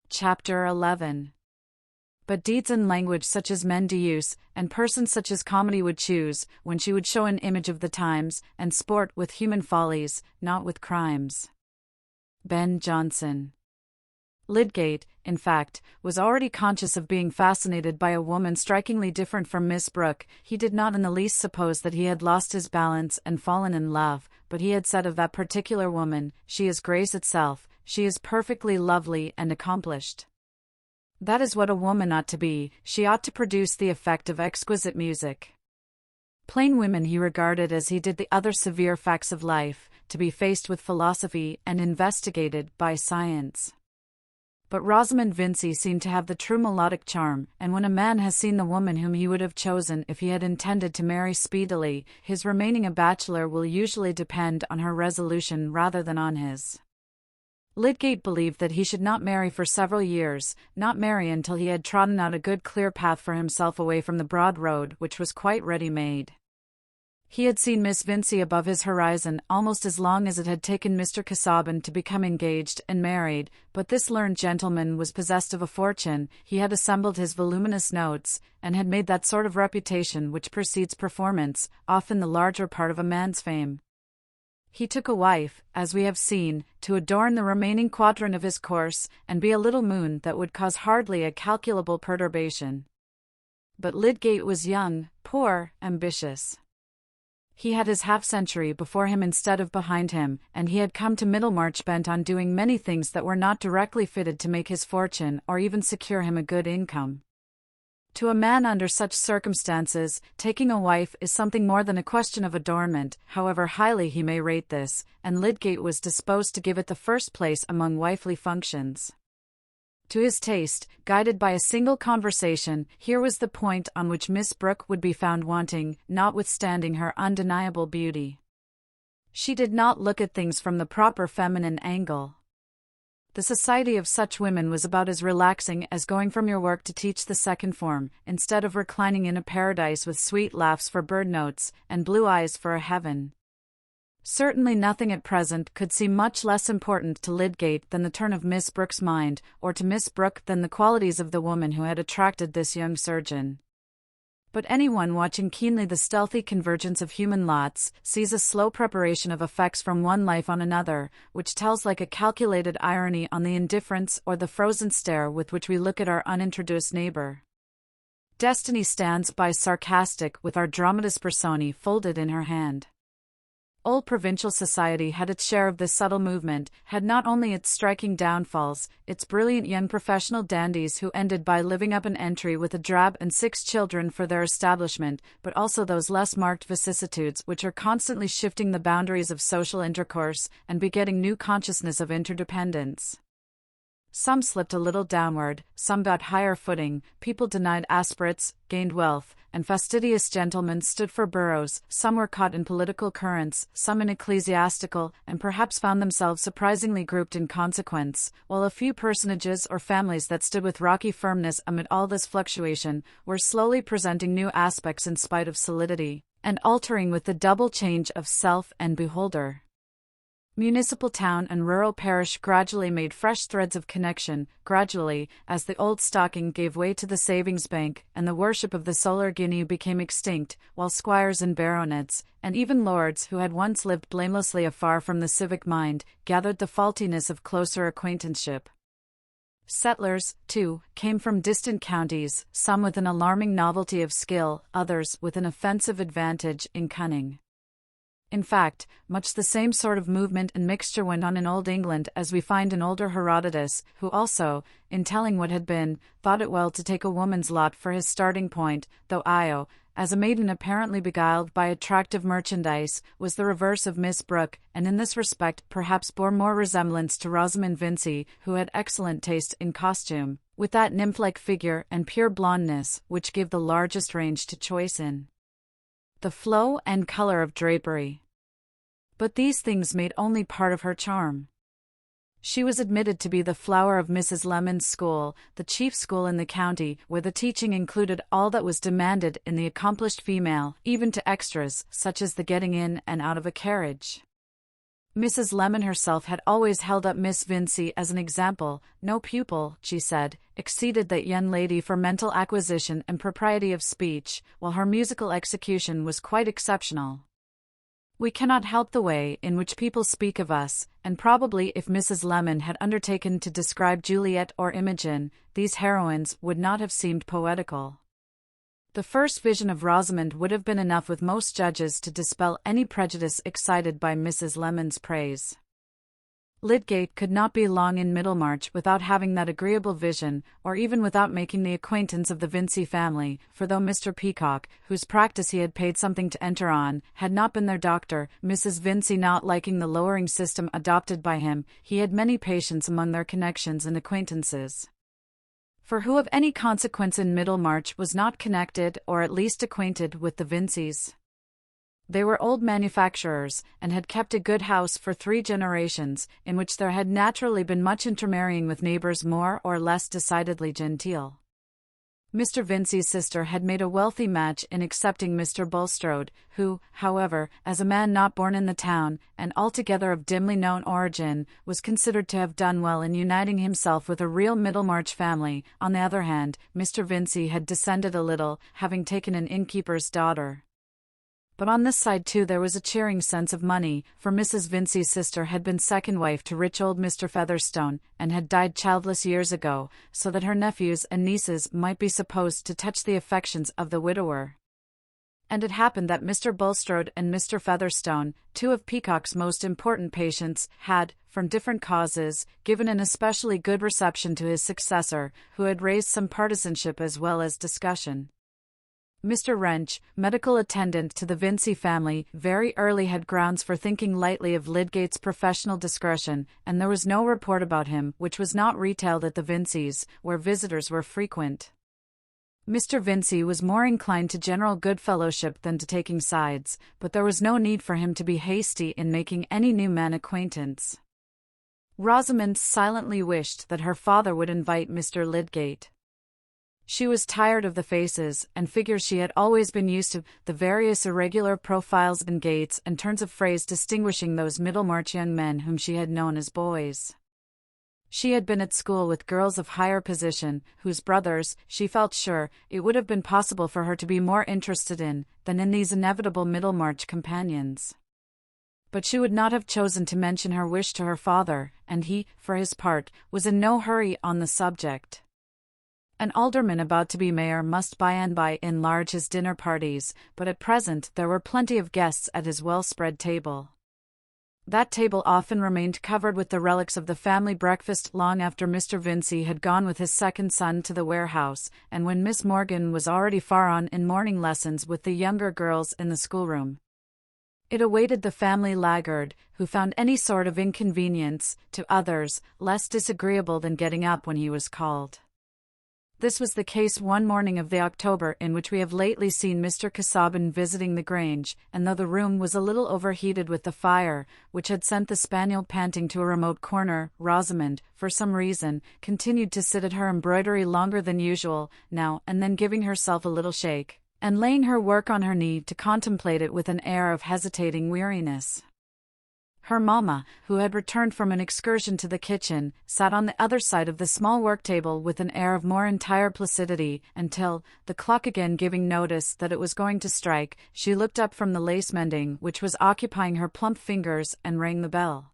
Chapter 11. But deeds and language such as men do use, and persons such as comedy would choose, when she would show an image of the times, and sport with human follies, not with crimes. Ben Jonson. Lydgate, in fact, was already conscious of being fascinated by a woman strikingly different from Miss Brooke. He did not in the least suppose that he had lost his balance and fallen in love, but he had said of that particular woman, "She is grace itself, she is perfectly lovely and accomplished." That is what a woman ought to be. She ought to produce the effect of exquisite music. Plain women he regarded as he did the other severe facts of life, to be faced with philosophy and investigated by science. But Rosamond Vincy seemed to have the true melodic charm, and when a man has seen the woman whom he would have chosen if he had intended to marry speedily, his remaining a bachelor will usually depend on her resolution rather than on his. Lydgate believed that he should not marry for several years, not marry until he had trodden out a good clear path for himself away from the broad road which was quite ready-made. He had seen Miss Vincy above his horizon almost as long as it had taken Mr. Casaubon to become engaged and married, but this learned gentleman was possessed of a fortune, he had assembled his voluminous notes, and had made that sort of reputation which precedes performance, often the larger part of a man's fame. He took a wife, as we have seen, to adorn the remaining quadrant of his course, and be a little moon that would cause hardly a calculable perturbation. But Lydgate was young, poor, ambitious. He had his half-century before him instead of behind him, and he had come to Middlemarch bent on doing many things that were not directly fitted to make his fortune or even secure him a good income. To a man under such circumstances, taking a wife is something more than a question of adornment, however highly he may rate this, and Lydgate was disposed to give it the first place among wifely functions. To his taste, guided by a single conversation, here was the point on which Miss Brooke would be found wanting, notwithstanding her undeniable beauty. She did not look at things from the proper feminine angle. The society of such women was about as relaxing as going from your work to teach the second form, instead of reclining in a paradise with sweet laughs for bird notes, and blue eyes for a heaven. Certainly nothing at present could seem much less important to Lydgate than the turn of Miss Brooke's mind, or to Miss Brooke than the qualities of the woman who had attracted this young surgeon. But anyone watching keenly the stealthy convergence of human lots sees a slow preparation of effects from one life on another, which tells like a calculated irony on the indifference or the frozen stare with which we look at our unintroduced neighbor. Destiny stands by sarcastic with our dramatis personae folded in her hand. Old provincial society had its share of this subtle movement, had not only its striking downfalls, its brilliant young professional dandies who ended by living up an entry with a drab and 6 children for their establishment, but also those less marked vicissitudes which are constantly shifting the boundaries of social intercourse, and begetting new consciousness of interdependence. Some slipped a little downward, some got higher footing, people denied aspirates, gained wealth, and fastidious gentlemen stood for boroughs, some were caught in political currents, some in ecclesiastical, and perhaps found themselves surprisingly grouped in consequence, while a few personages or families that stood with rocky firmness amid all this fluctuation, were slowly presenting new aspects in spite of solidity, and altering with the double change of self and beholder. Municipal town and rural parish gradually made fresh threads of connection, gradually, as the old stocking gave way to the savings bank, and the worship of the solar guinea became extinct, while squires and baronets, and even lords who had once lived blamelessly afar from the civic mind, gathered the faultiness of closer acquaintanceship. Settlers, too, came from distant counties, some with an alarming novelty of skill, others with an offensive advantage in cunning. In fact, much the same sort of movement and mixture went on in Old England as we find in older Herodotus, who also, in telling what had been, thought it well to take a woman's lot for his starting point, though Io, as a maiden apparently beguiled by attractive merchandise, was the reverse of Miss Brooke, and in this respect perhaps bore more resemblance to Rosamond Vincy, who had excellent taste in costume, with that nymph-like figure and pure blondness which give the largest range to choice in the flow and color of drapery. But these things made only part of her charm. She was admitted to be the flower of Mrs. Lemon's school, the chief school in the county, where the teaching included all that was demanded in the accomplished female, even to extras, such as the getting in and out of a carriage. Mrs. Lemon herself had always held up Miss Vincy as an example. No pupil, she said, exceeded that young lady for mental acquisition and propriety of speech, while her musical execution was quite exceptional. We cannot help the way in which people speak of us, and probably if Mrs. Lemon had undertaken to describe Juliet or Imogen, these heroines would not have seemed poetical. The first vision of Rosamond would have been enough with most judges to dispel any prejudice excited by Mrs. Lemon's praise. Lydgate could not be long in Middlemarch without having that agreeable vision, or even without making the acquaintance of the Vincy family, for though Mr. Peacock, whose practice he had paid something to enter on, had not been their doctor, Mrs. Vincy not liking the lowering system adopted by him, he had many patients among their connections and acquaintances. For who of any consequence in Middlemarch was not connected or at least acquainted with the Vincys? They were old manufacturers, and had kept a good house for 3 generations, in which there had naturally been much intermarrying with neighbours more or less decidedly genteel. Mr. Vincey's sister had made a wealthy match in accepting Mr. Bulstrode, who, however, as a man not born in the town, and altogether of dimly known origin, was considered to have done well in uniting himself with a real Middlemarch family. On the other hand, Mr. Vincy had descended a little, having taken an innkeeper's daughter. But on this side too there was a cheering sense of money, for Mrs. Vincey's sister had been second wife to rich old Mr. Featherstone, and had died childless years ago, so that her nephews and nieces might be supposed to touch the affections of the widower. And it happened that Mr. Bulstrode and Mr. Featherstone, 2 of Peacock's most important patients, had, from different causes, given an especially good reception to his successor, who had raised some partisanship as well as discussion. Mr. Wrench, medical attendant to the Vincy family, very early had grounds for thinking lightly of Lydgate's professional discretion, and there was no report about him which was not retailed at the Vincys, where visitors were frequent. Mr. Vincy was more inclined to general good fellowship than to taking sides, but there was no need for him to be hasty in making any new man acquaintance. Rosamond silently wished that her father would invite Mr. Lydgate. She was tired of the faces and figures she had always been used to, the various irregular profiles and gaits and turns of phrase distinguishing those Middlemarch young men whom she had known as boys. She had been at school with girls of higher position, whose brothers, she felt sure, it would have been possible for her to be more interested in, than in these inevitable Middlemarch companions. But she would not have chosen to mention her wish to her father, and he, for his part, was in no hurry on the subject. An alderman about to be mayor must by and by enlarge his dinner parties, but at present there were plenty of guests at his well-spread table. That table often remained covered with the relics of the family breakfast long after Mr. Vincy had gone with his second son to the warehouse, and when Miss Morgan was already far on in morning lessons with the younger girls in the schoolroom. It awaited the family laggard, who found any sort of inconvenience, to others, less disagreeable than getting up when he was called. This was the case one morning of the October in which we have lately seen Mr. Casaubon visiting the Grange, and though the room was a little overheated with the fire, which had sent the spaniel panting to a remote corner, Rosamond, for some reason, continued to sit at her embroidery longer than usual, now and then giving herself a little shake, and laying her work on her knee to contemplate it with an air of hesitating weariness. Her mamma, who had returned from an excursion to the kitchen, sat on the other side of the small work-table with an air of more entire placidity, until, the clock again giving notice that it was going to strike, she looked up from the lace-mending which was occupying her plump fingers and rang the bell.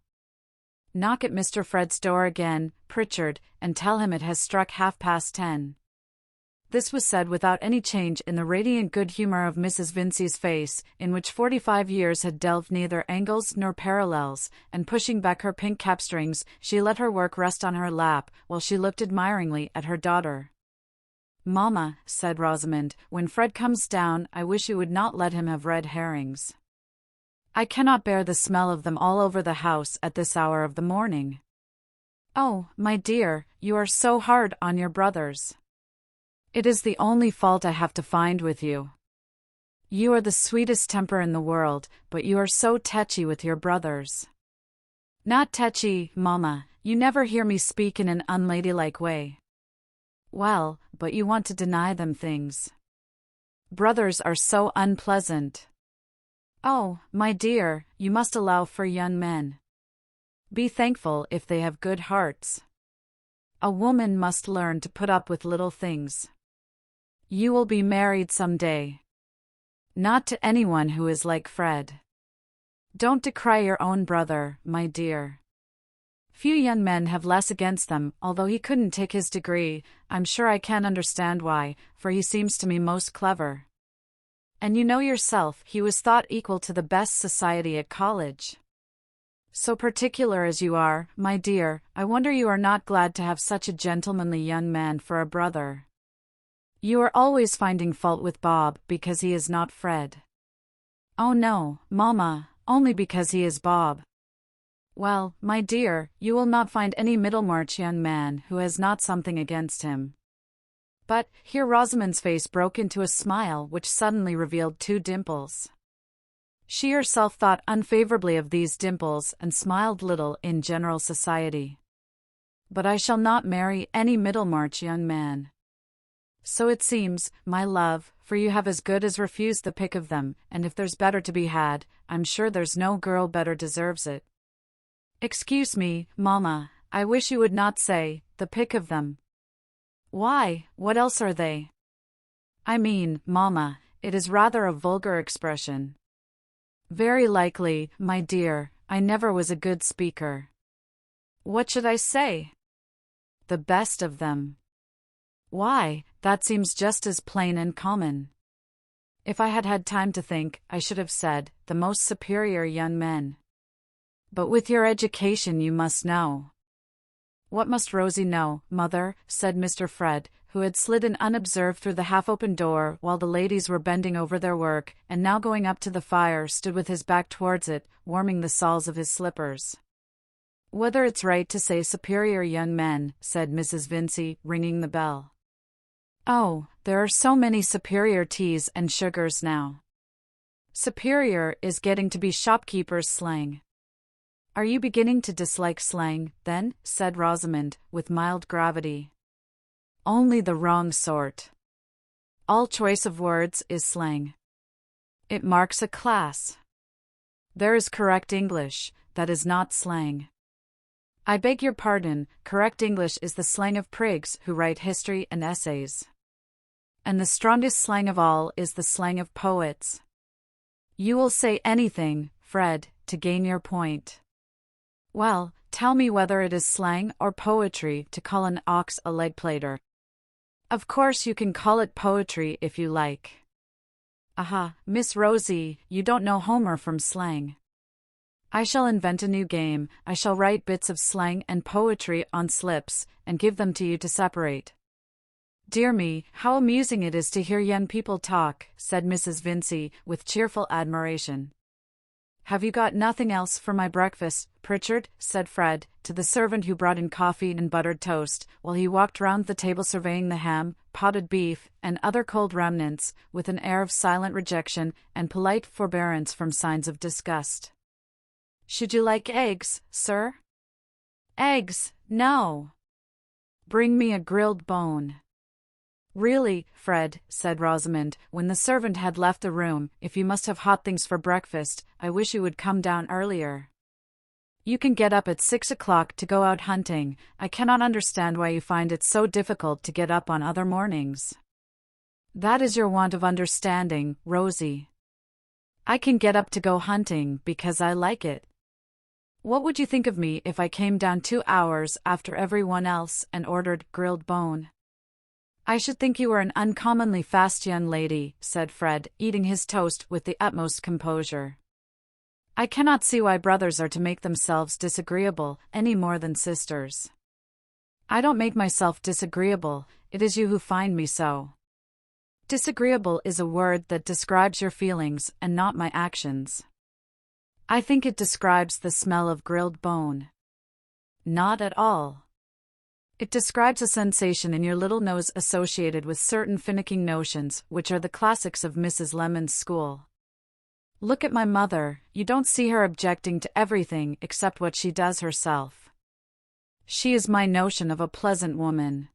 "Knock at Mr. Fred's door again, Pritchard, and tell him it has struck 10:30. This was said without any change in the radiant good humor of Mrs. Vincy's face, in which 45 years had delved neither angles nor parallels, and pushing back her pink cap-strings, she let her work rest on her lap, while she looked admiringly at her daughter. "Mamma," said Rosamond, "when Fred comes down, I wish you would not let him have red herrings. I cannot bear the smell of them all over the house at this hour of the morning." "Oh, my dear, you are so hard on your brothers." "It is the only fault I have to find with you. You are the sweetest temper in the world, but you are so tetchy with your brothers." "Not tetchy, mamma, you never hear me speak in an unladylike way." "Well, but you want to deny them things. Brothers are so unpleasant." "Oh, my dear, you must allow for young men." Be thankful if they have good hearts. A woman must learn to put up with little things. You will be married someday. Not to anyone who is like Fred. Don't decry your own brother, my dear. Few young men have less against them, although he couldn't take his degree. I'm sure I can't understand why, for he seems to me most clever. And you know yourself, he was thought equal to the best society at college. So particular as you are, my dear, I wonder you are not glad to have such a gentlemanly young man for a brother. You are always finding fault with Bob because he is not Fred. Oh no, Mamma, only because he is Bob. Well, my dear, you will not find any Middlemarch young man who has not something against him. But, here Rosamond's face broke into a smile which suddenly revealed 2 dimples. She herself thought unfavorably of these dimples and smiled little in general society. But I shall not marry any Middlemarch young man. So it seems, my love, for you have as good as refused the pick of them, and if there's better to be had, I'm sure there's no girl better deserves it. Excuse me, Mamma, I wish you would not say, the pick of them. Why, what else are they? I mean, Mamma, it is rather a vulgar expression. Very likely, my dear, I never was a good speaker. What should I say? The best of them. Why, that seems just as plain and common. If I had had time to think, I should have said, the most superior young men. But with your education you must know. What must Rosie know, mother? Said Mr. Fred, who had slid in unobserved through the half-open door while the ladies were bending over their work, and now going up to the fire stood with his back towards it, warming the soles of his slippers. Whether it's right to say superior young men, said Mrs. Vincey, ringing the bell. Oh, there are so many superior teas and sugars now. Superior is getting to be shopkeepers' slang. Are you beginning to dislike slang, then? Said Rosamond, with mild gravity. Only the wrong sort. All choice of words is slang. It marks a class. There is correct English, that is not slang. I beg your pardon, correct English is the slang of prigs who write history and essays. And the strongest slang of all is the slang of poets. You will say anything, Fred, to gain your point. Well, tell me whether it is slang or poetry to call an ox a leg plater. Of course you can call it poetry if you like. Aha, Miss Rosie, you don't know Homer from slang. I shall invent a new game. I shall write bits of slang and poetry on slips, and give them to you to separate. Dear me, how amusing it is to hear young people talk, said Mrs. Vincey, with cheerful admiration. Have you got nothing else for my breakfast, Pritchard? Said Fred, to the servant who brought in coffee and buttered toast, while he walked round the table surveying the ham, potted beef, and other cold remnants, with an air of silent rejection and polite forbearance from signs of disgust. Should you like eggs, sir? Eggs, no. Bring me a grilled bone. Really, Fred, said Rosamond, when the servant had left the room, if you must have hot things for breakfast, I wish you would come down earlier. You can get up at 6 o'clock to go out hunting. I cannot understand why you find it so difficult to get up on other mornings. That is your want of understanding, Rosie. I can get up to go hunting because I like it. What would you think of me if I came down 2 hours after everyone else and ordered grilled bone? I should think you were an uncommonly fast young lady, said Fred, eating his toast with the utmost composure. I cannot see why brothers are to make themselves disagreeable, any more than sisters. I don't make myself disagreeable, it is you who find me so. Disagreeable is a word that describes your feelings and not my actions. I think it describes the smell of grilled bone. Not at all. It describes a sensation in your little nose associated with certain finicking notions which are the classics of Mrs. Lemon's school. Look at my mother, you don't see her objecting to everything except what she does herself. She is my notion of a pleasant woman.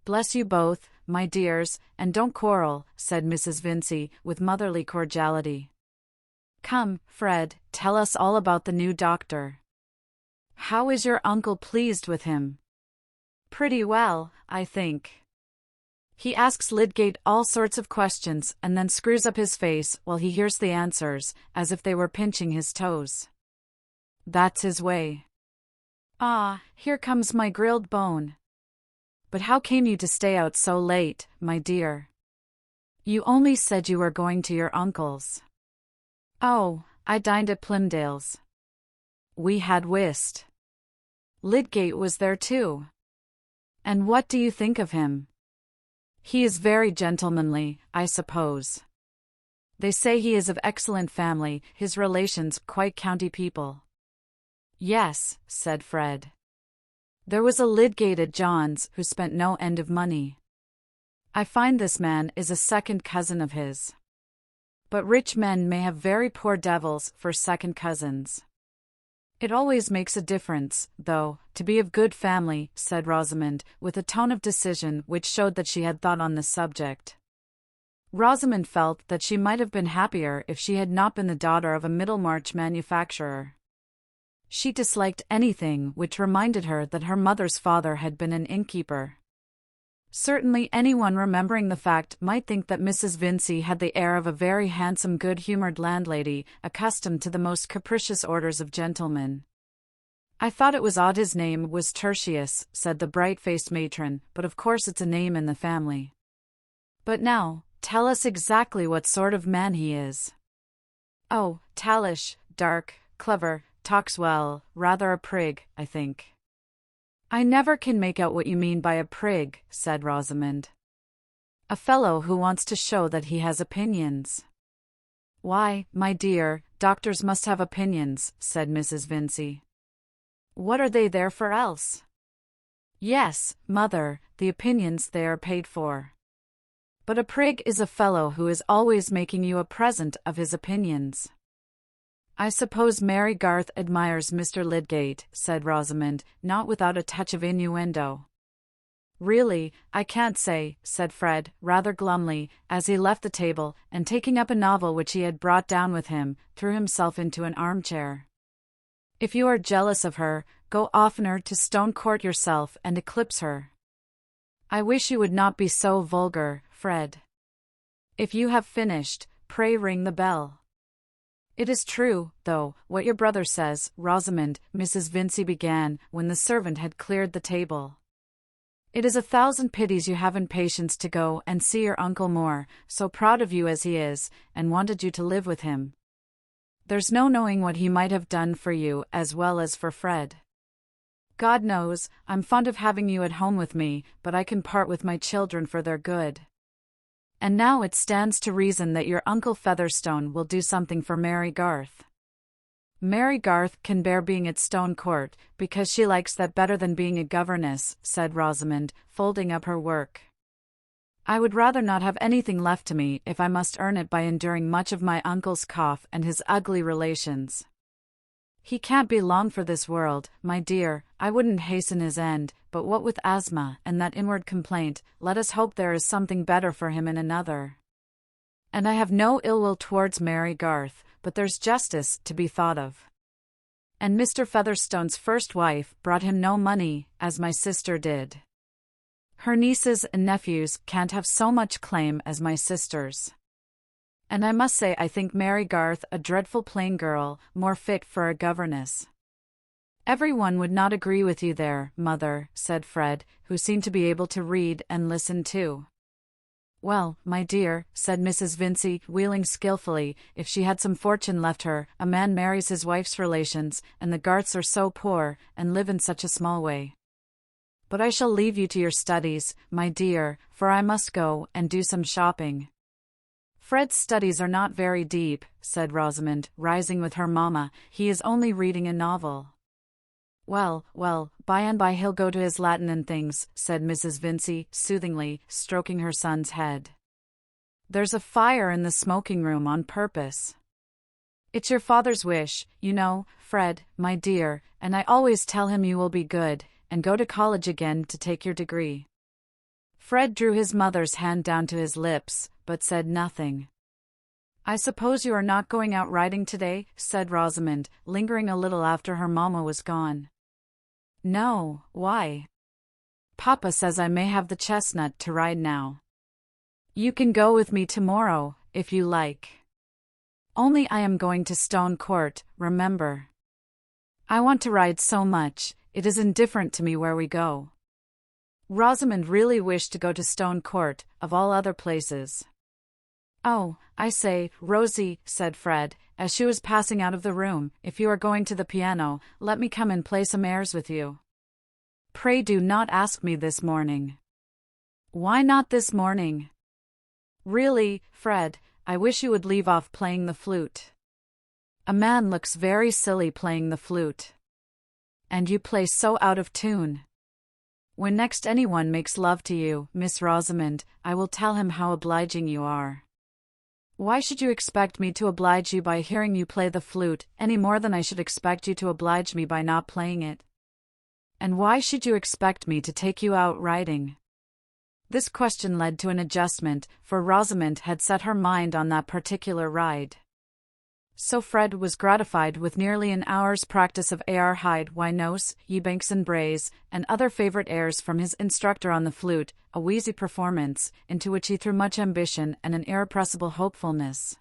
Bless you both, my dears, and don't quarrel, said Mrs. Vincey, with motherly cordiality. Come, Fred, tell us all about the new doctor. How is your uncle pleased with him? Pretty well, I think. He asks Lydgate all sorts of questions and then screws up his face while he hears the answers, as if they were pinching his toes. That's his way. Ah, here comes my grilled bone. But how came you to stay out so late, my dear? You only said you were going to your uncle's. Oh, I dined at Plymdale's. We had whist. Lydgate was there too. And what do you think of him? He is very gentlemanly, I suppose. They say he is of excellent family, his relations quite county people. Yes, said Fred. There was a Lydgate at John's who spent no end of money. I find this man is a second cousin of his. But rich men may have very poor devils for second cousins. It always makes a difference, though, to be of good family, said Rosamond, with a tone of decision which showed that she had thought on the subject. Rosamond felt that she might have been happier if she had not been the daughter of a Middlemarch manufacturer. She disliked anything which reminded her that her mother's father had been an innkeeper. Certainly anyone remembering the fact might think that Mrs. Vincey had the air of a very handsome good-humoured landlady, accustomed to the most capricious orders of gentlemen. I thought it was odd his name was Tertius, said the bright-faced matron, but of course it's a name in the family. But now, tell us exactly what sort of man he is. Oh, tallish, dark, clever, talks well, rather a prig, I think. I never can make out what you mean by a prig, said Rosamond. A fellow who wants to show that he has opinions. Why, my dear, doctors must have opinions, said Mrs. Vincey. What are they there for else? Yes, mother, the opinions they are paid for. But a prig is a fellow who is always making you a present of his opinions. I suppose Mary Garth admires Mr. Lydgate, said Rosamond, not without a touch of innuendo. Really, I can't say, said Fred, rather glumly, as he left the table, and taking up a novel which he had brought down with him, threw himself into an armchair. If you are jealous of her, go oftener to Stone Court yourself and eclipse her. I wish you would not be so vulgar, Fred. If you have finished, pray ring the bell. It is true, though, what your brother says, Rosamond, Mrs. Vincey began, when the servant had cleared the table. It is 1,000 pities you haven't patience to go and see your uncle more, so proud of you as he is, and wanted you to live with him. There's no knowing what he might have done for you as well as for Fred. God knows, I'm fond of having you at home with me, but I can part with my children for their good. And now it stands to reason that your Uncle Featherstone will do something for Mary Garth. Mary Garth can bear being at Stone Court, because she likes that better than being a governess, said Rosamond, folding up her work. I would rather not have anything left to me if I must earn it by enduring much of my uncle's cough and his ugly relations. He can't be long for this world, my dear, I wouldn't hasten his end, but what with asthma and that inward complaint, let us hope there is something better for him in another. And I have no ill will towards Mary Garth, but there's justice to be thought of. And Mr. Featherstone's first wife brought him no money, as my sister did. Her nieces and nephews can't have so much claim as my sisters. And I must say I think Mary Garth a dreadful plain girl, more fit for a governess. Everyone would not agree with you there, mother, said Fred, who seemed to be able to read and listen too. Well, my dear, said Mrs. Vincey, wheeling skilfully, if she had some fortune left her, a man marries his wife's relations, and the Garths are so poor, and live in such a small way. But I shall leave you to your studies, my dear, for I must go and do some shopping. Fred's studies are not very deep, said Rosamond, rising with her mamma, he is only reading a novel. Well, by and by he'll go to his Latin and things, said Mrs. Vincey, soothingly, stroking her son's head. There's a fire in the smoking room on purpose. It's your father's wish, you know, Fred, my dear, and I always tell him you will be good, and go to college again to take your degree. Fred drew his mother's hand down to his lips, but said nothing. I suppose you are not going out riding today, said Rosamond, lingering a little after her mamma was gone. No, why? Papa says I may have the chestnut to ride now. You can go with me tomorrow, if you like. Only I am going to Stone Court, remember. I want to ride so much, it is indifferent to me where we go. Rosamond really wished to go to Stone Court, of all other places. Oh, I say, Rosie, said Fred, as she was passing out of the room, if you are going to the piano, let me come and play some airs with you. Pray do not ask me this morning. Why not this morning? Really, Fred, I wish you would leave off playing the flute. A man looks very silly playing the flute. And you play so out of tune. When next anyone makes love to you, Miss Rosamond, I will tell him how obliging you are. Why should you expect me to oblige you by hearing you play the flute, any more than I should expect you to oblige me by not playing it? And why should you expect me to take you out riding? This question led to an adjustment, for Rosamond had set her mind on that particular ride. So Fred was gratified with nearly an hour's practice of Ar Hyde Why Nos, Ye Banks and Braes, and other favourite airs from his instructor on the flute, a wheezy performance, into which he threw much ambition and an irrepressible hopefulness.